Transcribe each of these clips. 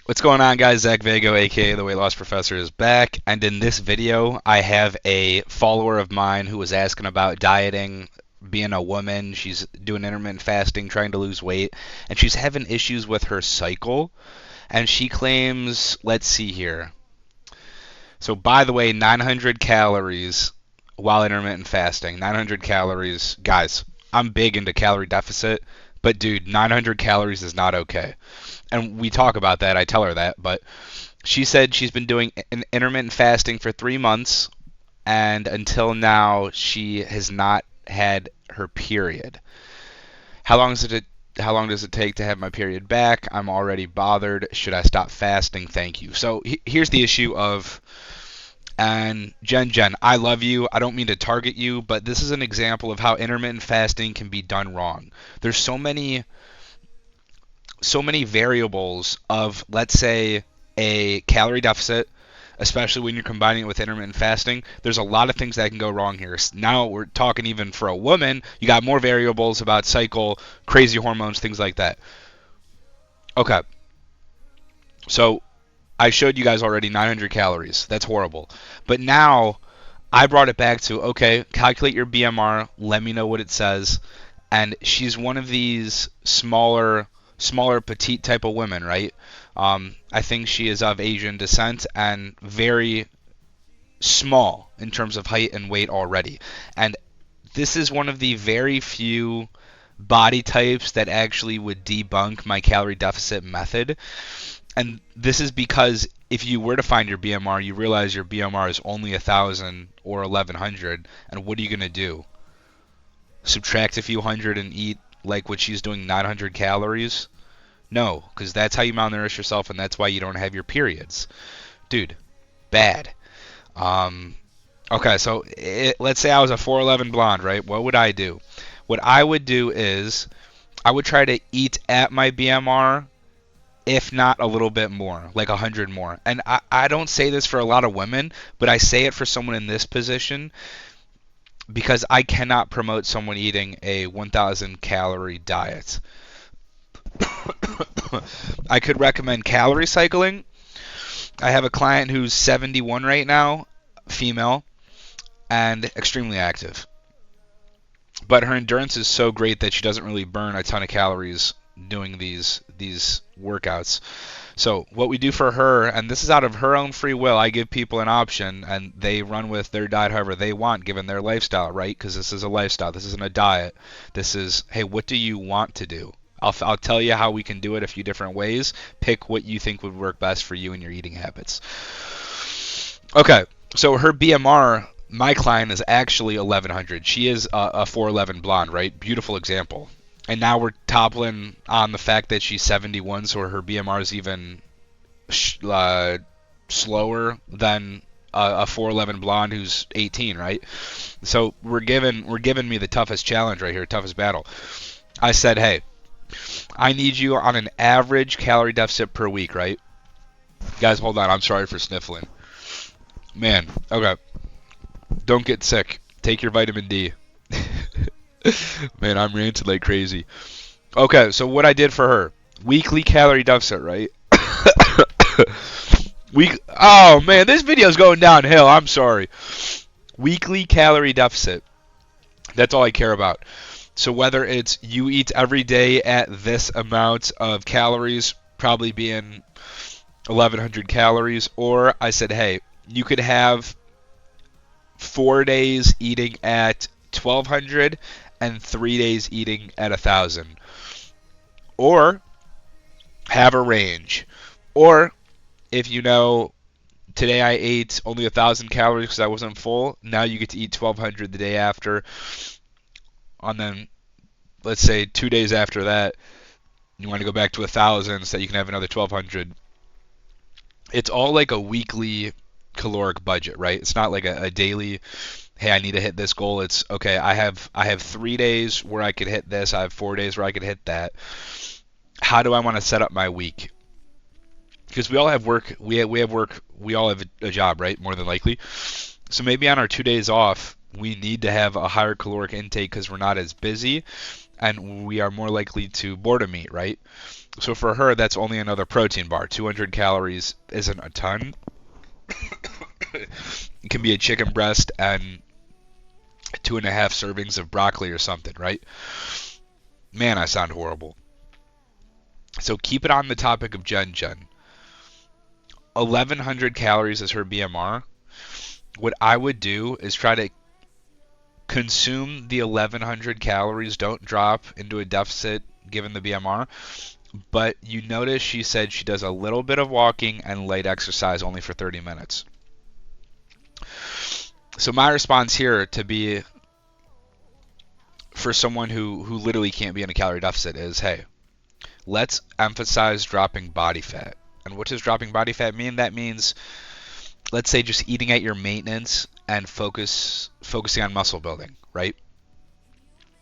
What's going on, guys? Zach Vago, aka the Weight Loss Professor, is back, and in this video, I have a follower of mine who was asking about dieting, being a woman. She's doing intermittent fasting, trying to lose weight, and she's having issues with her cycle. And she claims, let's see here. So, by the way, 900 calories while intermittent fasting. 900 calories, guys. I'm big into calorie deficit, but dude, 900 calories is not okay. And we talk about that. I tell her that, but she said she's been doing an intermittent fasting for 3 months, and until now she has not had her period. How long does it how long does it take to have my period back? I'm already bothered. Should I stop fasting? Thank you. So here's the issue of, and Jen, I love you. I don't mean to target you, but this is an example of how intermittent fasting can be done wrong. There's so many variables of, let's say, a calorie deficit, especially when you're combining it with intermittent fasting. There's a lot of things that can go wrong here. Now we're talking even for a woman, you got more variables about cycle, crazy hormones, things like that. Okay, so I showed you guys already 900 calories. That's horrible. But now I brought it back to, okay, calculate your BMR, let me know what it says. And she's one of these smaller petite type of women, right? I think she is of Asian descent and very small in terms of height and weight already. And this is one of the very few body types that actually would debunk my calorie deficit method. And this is because if you were to find your BMR, you realize your BMR is only 1,000 or 1,100, and what are you going to do? Subtract a few hundred and eat like what she's doing, 900 calories? No, because that's how you malnourish yourself, and that's why you don't have your periods. Dude, bad. Um, okay, so let's say I was a 4'11 blonde, right? What would I do? What I would do is I would try to eat at my BMR, if not a little bit more, like 100 more. And I don't say this for a lot of women, but I say it for someone in this position because I cannot promote someone eating a 1,000 calorie diet. I could recommend calorie cycling. I have a client who's 71 right now, female, and extremely active. But her endurance is so great that she doesn't really burn a ton of calories doing these workouts. So what we do for her, and this is out of her own free will, I give people an option, and they run with their diet however they want, given their lifestyle, right? Because this is a lifestyle. This isn't a diet. This is, hey, what do you want to do? I'll tell you how we can do it a few different ways. Pick what you think would work best for you and your eating habits. Okay, so her BMR, my client, is actually 1,100. She is a 4'11 blonde, right? Beautiful example. And now we're toppling on the fact that she's 71, so her BMR is even slower than a 4'11 blonde who's 18, right? So we're giving me the toughest challenge right here, toughest battle. I said, hey, I need you on an average calorie deficit per week, right? Guys, hold on. I'm sorry for sniffling. Man, okay. Don't get sick. Take your vitamin D. Man, I'm ranting like crazy. Okay, so what I did for her. Weekly calorie deficit, right? Oh, man, this video's going downhill. I'm sorry. Weekly calorie deficit. That's all I care about. So whether it's you eat every day at this amount of calories, probably being 1,100 calories, or I said, hey, you could have 4 days eating at 1,200 and 3 days eating at 1,000. Or have a range. Or if you know today I ate only 1,000 calories because I wasn't full, now you get to eat 1,200 the day after. And then, let's say 2 days after that, you want to go back to 1,000 so that you can have another 1,200. It's all like a weekly caloric budget, right? It's not like a daily, hey, I need to hit this goal. It's, okay, I have 3 days where I could hit this. I have 4 days where I could hit that. How do I want to set up my week? Because we all have work. We have work. We all have a job, right? More than likely. So maybe on our 2 days off, we need to have a higher caloric intake because we're not as busy. and we are more likely to boredom eat, right? So for her, that's only another protein bar. 200 calories isn't a ton. It can be a chicken breast and 2.5 servings of broccoli or something, right? Man, I sound horrible. So keep it on the topic of Jen. 1,100 calories is her BMR. What I would do is try to consume the 1,100 calories. Don't drop into a deficit given the BMR. But you notice she said she does a little bit of walking and light exercise only for 30 minutes. So my response here to be for someone who literally can't be in a calorie deficit is, hey, let's emphasize dropping body fat. And what does dropping body fat mean? That means, let's say, just eating at your maintenance and focusing on muscle building, right?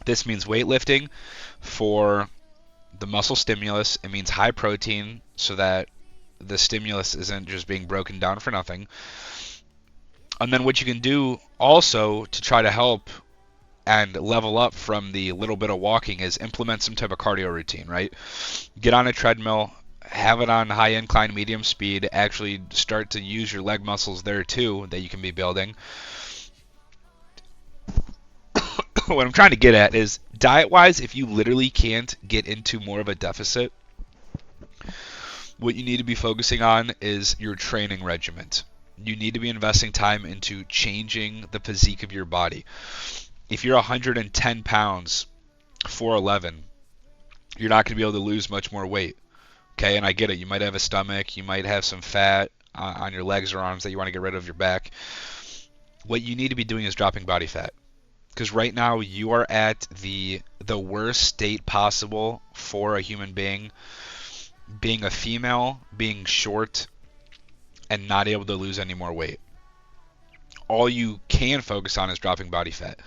This means weightlifting for the muscle stimulus. It means high protein so that the stimulus isn't just being broken down for nothing. And then what you can do also to try to help and level up from the little bit of walking is implement some type of cardio routine, right? Get on a treadmill, have it on high incline, medium speed, actually start to use your leg muscles there too that you can be building. What I'm trying to get at is, diet-wise, if you literally can't get into more of a deficit, what you need to be focusing on is your training regimen. You need to be investing time into changing the physique of your body. If you're 110 pounds, 4'11", you're not going to be able to lose much more weight. Okay, and I get it. You might have a stomach. You might have some fat on your legs or arms that you want to get rid of your back. What you need to be doing is dropping body fat. Because right now you are at the worst state possible for a human being a female, being short, and not able to lose any more weight. All you can focus on is dropping body fat.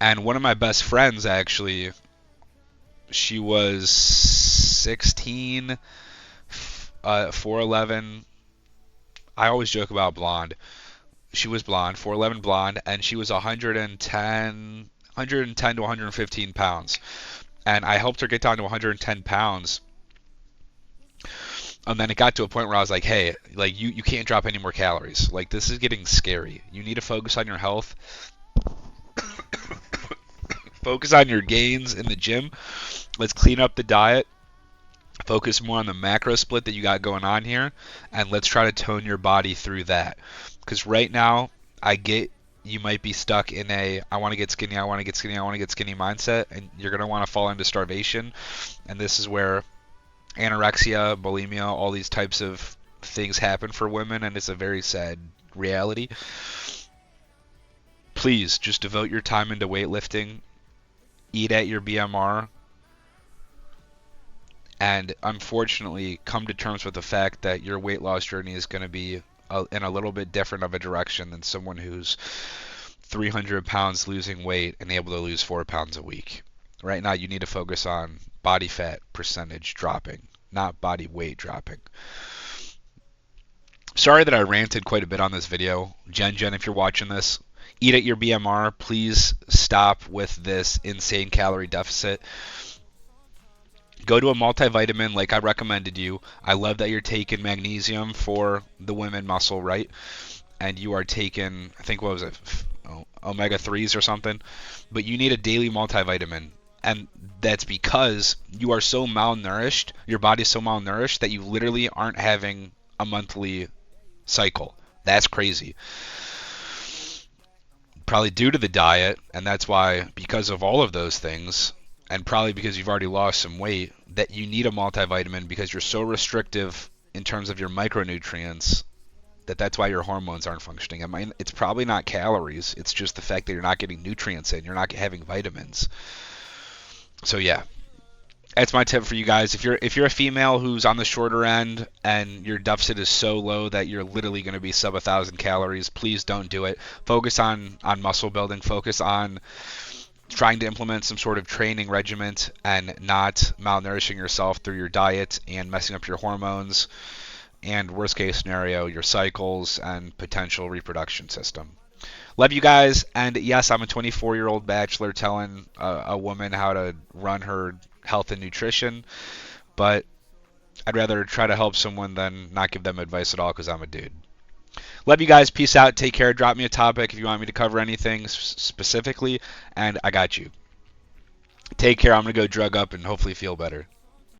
And one of my best friends, actually, she was 16, 4'11". I always joke about blonde. She was blonde, 4'11" blonde, and she was 110 to 115 pounds. And I helped her get down to 110 pounds. And then it got to a point where I was like, hey, like you can't drop any more calories. Like, this is getting scary. You need to focus on your health. Focus on your gains in the gym. Let's clean up the diet. Focus more on the macro split that you got going on here. And let's try to tone your body through that. Because right now, I get you might be stuck in a I want to get skinny, I want to get skinny, I want to get skinny mindset. And you're going to want to fall into starvation. And this is where anorexia, bulimia, all these types of things happen for women, and it's a very sad reality. Please just devote your time into weightlifting, eat at your BMR, and unfortunately come to terms with the fact that your weight loss journey is going to be in a little bit different of a direction than someone who's 300 pounds losing weight and able to lose 4 pounds a week. Right now, you need to focus on body fat percentage dropping, not body weight dropping. Sorry that I ranted quite a bit on this video. Jen, if you're watching this, eat at your BMR. Please stop with this insane calorie deficit. Go to a multivitamin like I recommended you. I love that you're taking magnesium for the women muscle, right? And you are taking, I think, what was it, omega-3s or something. But you need a daily multivitamin. And that's because you are so malnourished, your body's so malnourished that you literally aren't having a monthly cycle. That's crazy. Probably due to the diet, and that's why, because of all of those things, and probably because you've already lost some weight, that you need a multivitamin because you're so restrictive in terms of your micronutrients that's why your hormones aren't functioning. I mean, it's probably not calories. It's just the fact that you're not getting nutrients in. You're not having vitamins. So yeah, that's my tip for you guys. If you're a female who's on the shorter end and your deficit is so low that you're literally going to be sub 1,000 calories, please don't do it. Focus on muscle building. Focus on trying to implement some sort of training regimen and not malnourishing yourself through your diet and messing up your hormones and, worst case scenario, your cycles and potential reproduction system. Love you guys, and yes, I'm a 24-year-old bachelor telling a woman how to run her health and nutrition, but I'd rather try to help someone than not give them advice at all because I'm a dude. Love you guys. Peace out. Take care. Drop me a topic if you want me to cover anything specifically, and I got you. Take care. I'm going to go drug up and hopefully feel better.